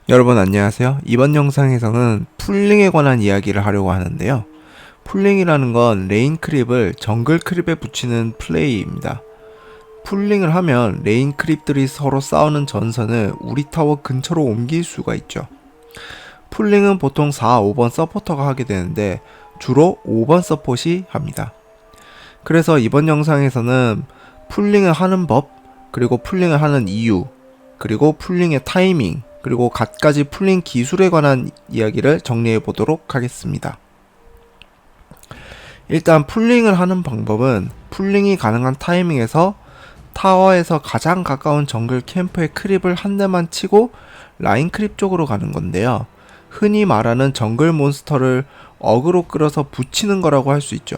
여러분 안녕하세요. 이번 영상에서는 풀링에 관한 이야기를 하려고 하는데요. 풀링이라는 건 레인 크립을 정글 크립에 붙이는 플레이입니다. 풀링을 하면 레인 크립들이 서로 싸우는 전선을 우리 타워 근처로 옮길 수가 있죠. 풀링은 보통 4, 5번 서포터가 하게 되는데 주로 5번 서폿이 합니다. 그래서 이번 영상에서는 풀링을 하는 법, 그리고 풀링을 하는 이유, 그리고 풀링의 타이밍, 그리고 갖가지 풀링 기술에 관한 이야기를 정리해 보도록 하겠습니다. 일단 풀링을 하는 방법은 풀링이 가능한 타이밍에서 타워에서 가장 가까운 정글 캠프의 크립을 한 대만 치고 라인 크립 쪽으로 가는 건데요. 흔히 말하는 정글 몬스터를 어그로 끌어서 붙이는 거라고 할 수 있죠.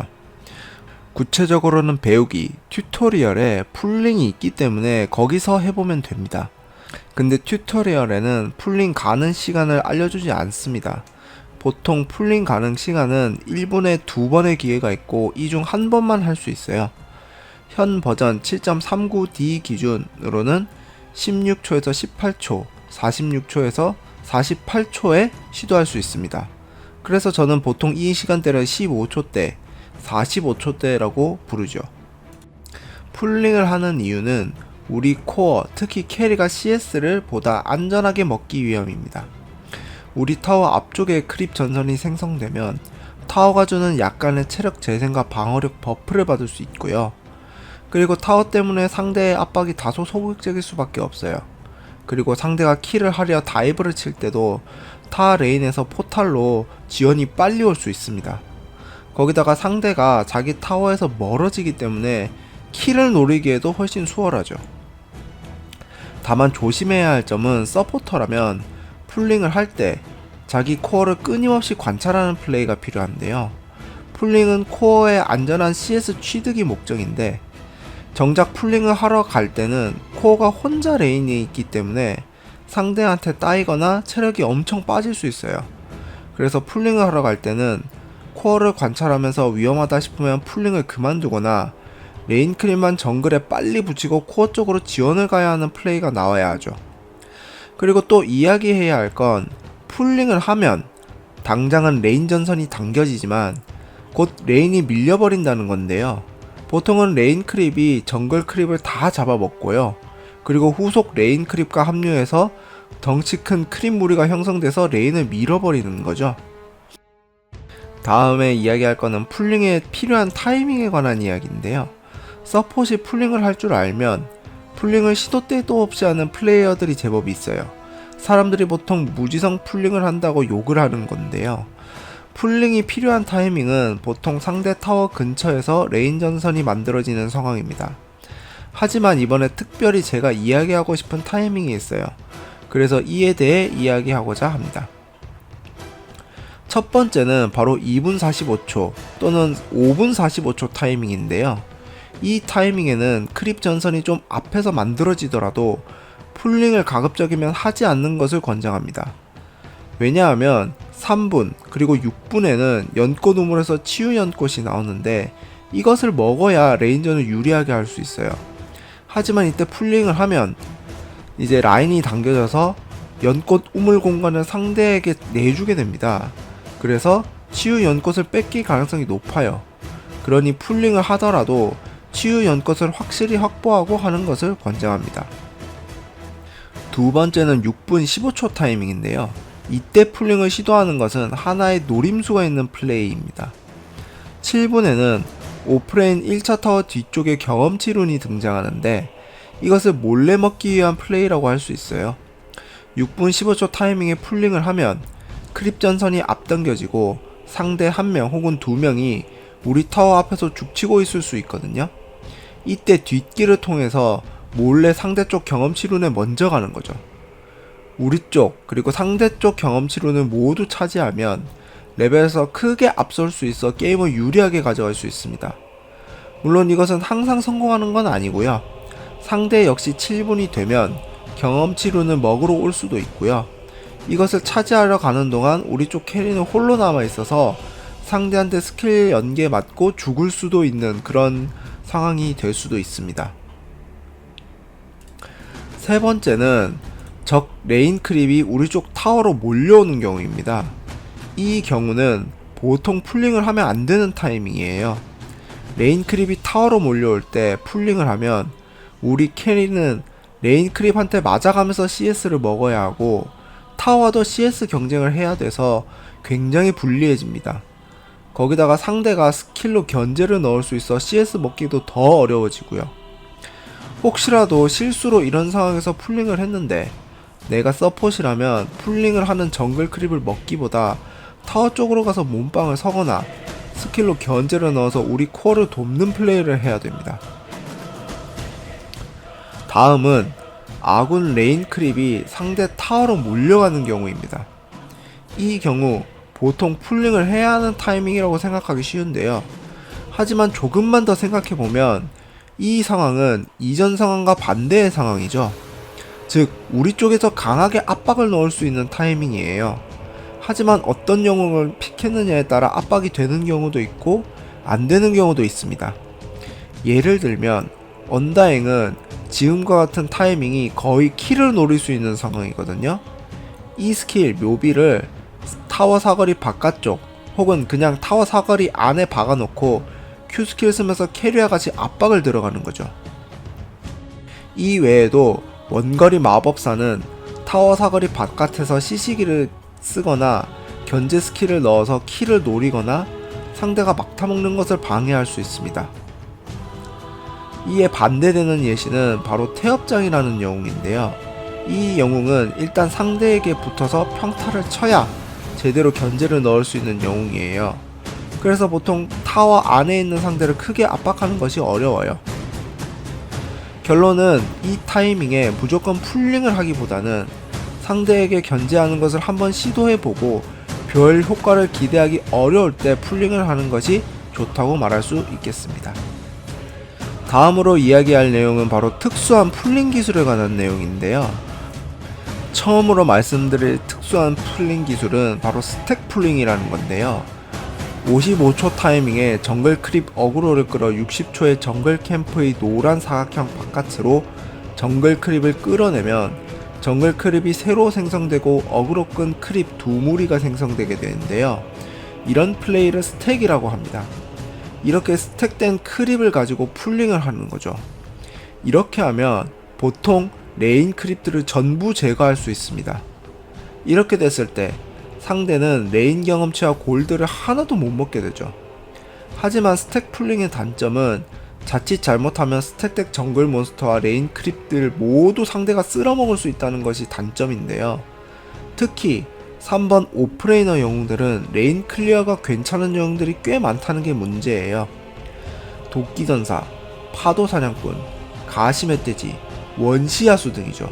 구체적으로는 배우기, 튜토리얼에 풀링이 있기 때문에 거기서 해보면 됩니다. 근데 튜토리얼에는 풀링 가능 시간을 알려주지 않습니다. 보통 풀링 가능 시간은 1분에 2번의 기회가 있고 이 중 한 번만 할 수 있어요. 현 버전 7.39D 기준으로는 16초에서 18초, 46초에서 48초에 시도할 수 있습니다. 그래서 저는 보통 이 시간대를 15초대, 45초대라고 부르죠. 풀링을 하는 이유는 우리 코어, 특히 캐리가 CS를 보다 안전하게 먹기 위함입니다. 우리 타워 앞쪽에 크립 전선이 생성되면 타워가 주는 약간의 체력 재생과 방어력 버프를 받을 수 있고요. 그리고 타워 때문에 상대의 압박이 다소 소극적일 수밖에 없어요. 그리고 상대가 킬을 하려 다이브를 칠 때도 타 레인에서 포탈로 지원이 빨리 올 수 있습니다. 거기다가 상대가 자기 타워에서 멀어지기 때문에 킬을 노리기에도 훨씬 수월하죠. 다만 조심해야 할 점은 서포터라면 풀링을 할 때 자기 코어를 끊임없이 관찰하는 플레이가 필요한데요. 풀링은 코어의 안전한 CS 취득이 목적인데 정작 풀링을 하러 갈 때는 코어가 혼자 레인에 있기 때문에 상대한테 따이거나 체력이 엄청 빠질 수 있어요. 그래서 풀링을 하러 갈 때는 코어를 관찰하면서 위험하다 싶으면 풀링을 그만두거나 레인 크립만 정글에 빨리 붙이고 코어 쪽으로 지원을 가야 하는 플레이가 나와야 하죠. 그리고 또 이야기해야 할 건 풀링을 하면 당장은 레인 전선이 당겨지지만 곧 레인이 밀려버린다는 건데요. 보통은 레인 크립이 정글 크립을 다 잡아먹고요. 그리고 후속 레인 크립과 합류해서 덩치 큰 크립 무리가 형성돼서 레인을 밀어버리는 거죠. 다음에 이야기할 거는 풀링에 필요한 타이밍에 관한 이야기인데요. 서폿이 풀링을 할 줄 알면 풀링을 시도 때도 없이 하는 플레이어들이 제법 있어요. 사람들이 보통 무지성 풀링을 한다고 욕을 하는 건데요. 풀링이 필요한 타이밍은 보통 상대 타워 근처에서 레인 전선이 만들어지는 상황입니다. 하지만 이번에 특별히 제가 이야기하고 싶은 타이밍이 있어요. 그래서 이에 대해 이야기하고자 합니다. 첫 번째는 바로 2분 45초 또는 5분 45초 타이밍인데요. 이 타이밍에는 크립 전선이 좀 앞에서 만들어지더라도 풀링을 가급적이면 하지 않는 것을 권장합니다. 왜냐하면 3분 그리고 6분에는 연꽃 우물에서 치유 연꽃이 나오는데 이것을 먹어야 레인전을 유리하게 할 수 있어요. 하지만 이때 풀링을 하면 이제 라인이 당겨져서 연꽃 우물 공간을 상대에게 내주게 됩니다. 그래서 치유 연꽃을 뺏길 가능성이 높아요. 그러니 풀링을 하더라도 치유 연꽃을 확실히 확보하고 하는 것을 권장합니다. 두 번째는 6분 15초 타이밍인데요. 이때 풀링을 시도하는 것은 하나의 노림수가 있는 플레이입니다. 7분에는 오프레인 1차 타워 뒤쪽에 경험치 룬이 등장하는데 이것을 몰래 먹기 위한 플레이라고 할 수 있어요. 6분 15초 타이밍에 풀링을 하면 크립 전선이 앞당겨지고 상대 1명 혹은 2명이 우리 타워 앞에서 죽치고 있을 수 있거든요. 이때 뒷길을 통해서 몰래 상대 쪽 경험치룬에 먼저 가는 거죠. 우리 쪽 그리고 상대 쪽 경험치룬을 모두 차지하면 레벨에서 크게 앞설 수 있어 게임을 유리하게 가져갈 수 있습니다. 물론 이것은 항상 성공하는 건 아니고요. 상대 역시 7분이 되면 경험치룬을 먹으러 올 수도 있고요. 이것을 차지하려 가는 동안 우리 쪽 캐리는 홀로 남아 있어서 상대한테 스킬 연계 맞고 죽을 수도 있는 그런 상황이 될 수도 있습니다. 세 번째는 적 레인 크립이 우리 쪽 타워로 몰려오는 경우입니다. 이 경우는 보통 풀링을 하면 안 되는 타이밍이에요. 레인 크립이 타워로 몰려올 때 풀링을 하면 우리 캐리는 레인 크립한테 맞아가면서 CS를 먹어야 하고 타워도 CS 경쟁을 해야 돼서 굉장히 불리해집니다. 거기다가 상대가 스킬로 견제를 넣을 수 있어 CS 먹기도 더 어려워지고요. 혹시라도 실수로 이런 상황에서 풀링을 했는데 내가 서폿이라면 풀링을 하는 정글 크립을 먹기보다 타워 쪽으로 가서 몸빵을 서거나 스킬로 견제를 넣어서 우리 코어를 돕는 플레이를 해야 됩니다. 다음은 아군 레인 크립이 상대 타워로 몰려가는 경우입니다. 이 경우 보통 풀링을 해야 하는 타이밍이라고 생각하기 쉬운데요. 하지만 조금만 더 생각해보면 이 상황은 이전 상황과 반대의 상황이죠. 즉 우리 쪽에서 강하게 압박을 넣을 수 있는 타이밍이에요. 하지만 어떤 영웅을 픽했느냐에 따라 압박이 되는 경우도 있고 안 되는 경우도 있습니다. 예를 들면 언다행은 지금과 같은 타이밍이 거의 킬을 노릴 수 있는 상황이거든요. 이 스킬 묘비를 타워 사거리 바깥쪽 혹은 그냥 타워 사거리 안에 박아놓고 Q 스킬 쓰면서 캐리와 같이 압박을 들어가는 거죠. 이 외에도 원거리 마법사는 타워 사거리 바깥에서 시시기를 쓰거나 견제 스킬을 넣어서 킬을 노리거나 상대가 막타 먹는 것을 방해할 수 있습니다. 이에 반대되는 예시는 바로 태엽장이라는 영웅인데요. 이 영웅은 일단 상대에게 붙어서 평타를 쳐야 제대로 견제를 넣을 수 있는 영웅이에요. 그래서 보통 타워 안에 있는 상대를 크게 압박하는 것이 어려워요. 결론은 이 타이밍에 무조건 풀링을 하기보다는 상대에게 견제하는 것을 한번 시도해보고 별 효과를 기대하기 어려울 때 풀링을 하는 것이 좋다고 말할 수 있겠습니다. 다음으로 이야기할 내용은 바로 특수한 풀링 기술에 관한 내용인데요. 처음으로 말씀드릴 특수한 풀링 기술은 바로 스택 풀링이라는 건데요. 55초 타이밍에 정글 크립 어그로를 끌어 60초의 정글 캠프의 노란 사각형 바깥으로 정글 크립을 끌어내면 정글 크립이 새로 생성되고 어그로 끈 크립 두 무리가 생성되게 되는데요. 이런 플레이를 스택이라고 합니다. 이렇게 스택된 크립을 가지고 풀링을 하는 거죠. 이렇게 하면 보통 레인 크립들을 전부 제거할 수 있습니다. 이렇게 됐을 때 상대는 레인 경험치와 골드를 하나도 못 먹게 되죠. 하지만 스택 풀링의 단점은 자칫 잘못하면 스택덱 정글 몬스터와 레인 크립들 모두 상대가 쓸어먹을 수 있다는 것이 단점인데요. 특히 3번 오프레이너 영웅들은 레인 클리어가 괜찮은 영웅들이 꽤 많다는 게 문제예요. 도끼전사, 파도사냥꾼, 가시멧돼지, 원시야수 등이죠.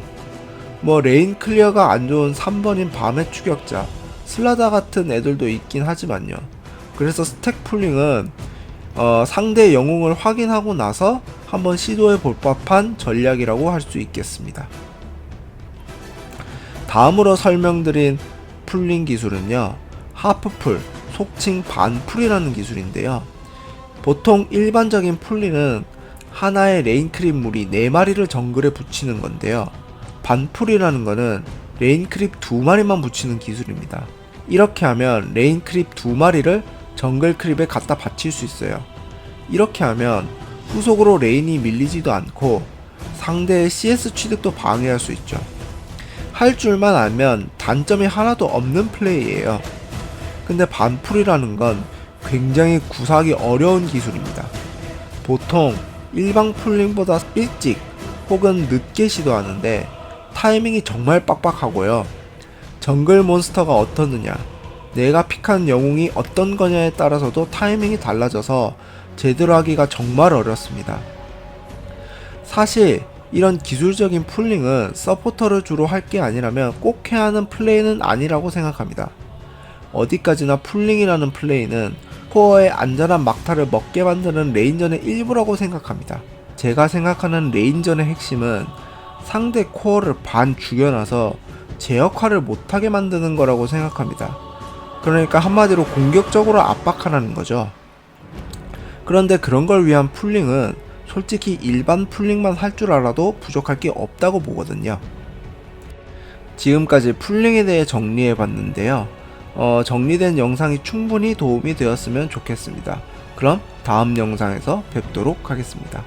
레인 클리어가 안 좋은 3번인 밤의 추격자, 슬라다 같은 애들도 있긴 하지만요. 그래서 스택 풀링은 상대 영웅을 확인하고 나서 한번 시도해 볼 법한 전략이라고 할 수 있겠습니다. 다음으로 설명드린 풀링 기술은요, 하프풀, 속칭 반풀이라는 기술인데요. 보통 일반적인 풀링은 하나의 레인 크립 무리 4마리를 정글에 붙이는 건데요. 반풀이라는 거는 레인 크립 2마리만 붙이는 기술입니다. 이렇게 하면 레인 크립 2마리를 정글 크립에 갖다 바칠 수 있어요. 이렇게 하면 후속으로 레인이 밀리지도 않고 상대의 CS 취득도 방해할 수 있죠. 할 줄만 알면 단점이 하나도 없는 플레이예요. 근데 반풀이라는 건 굉장히 구사하기 어려운 기술입니다. 보통 일반 풀링보다 일찍 혹은 늦게 시도하는데 타이밍이 정말 빡빡하고요. 정글 몬스터가 어떻느냐, 내가 픽한 영웅이 어떤 거냐에 따라서도 타이밍이 달라져서 제대로 하기가 정말 어렵습니다. 사실 이런 기술적인 풀링은 서포터를 주로 할 게 아니라면 꼭 해야 하는 플레이는 아니라고 생각합니다. 어디까지나 풀링이라는 플레이는 코어의 안전한 막타를 먹게 만드는 레인전의 일부라고 생각합니다. 제가 생각하는 레인전의 핵심은 상대 코어를 반 죽여놔서 제 역할을 못하게 만드는 거라고 생각합니다. 그러니까 한마디로 공격적으로 압박하라는 거죠. 그런데 그런 걸 위한 풀링은 솔직히 일반 풀링만 할 줄 알아도 부족할 게 없다고 보거든요. 지금까지 풀링에 대해 정리해 봤는데요. 정리된 영상이 충분히 도움이 되었으면 좋겠습니다. 그럼 다음 영상에서 뵙도록 하겠습니다.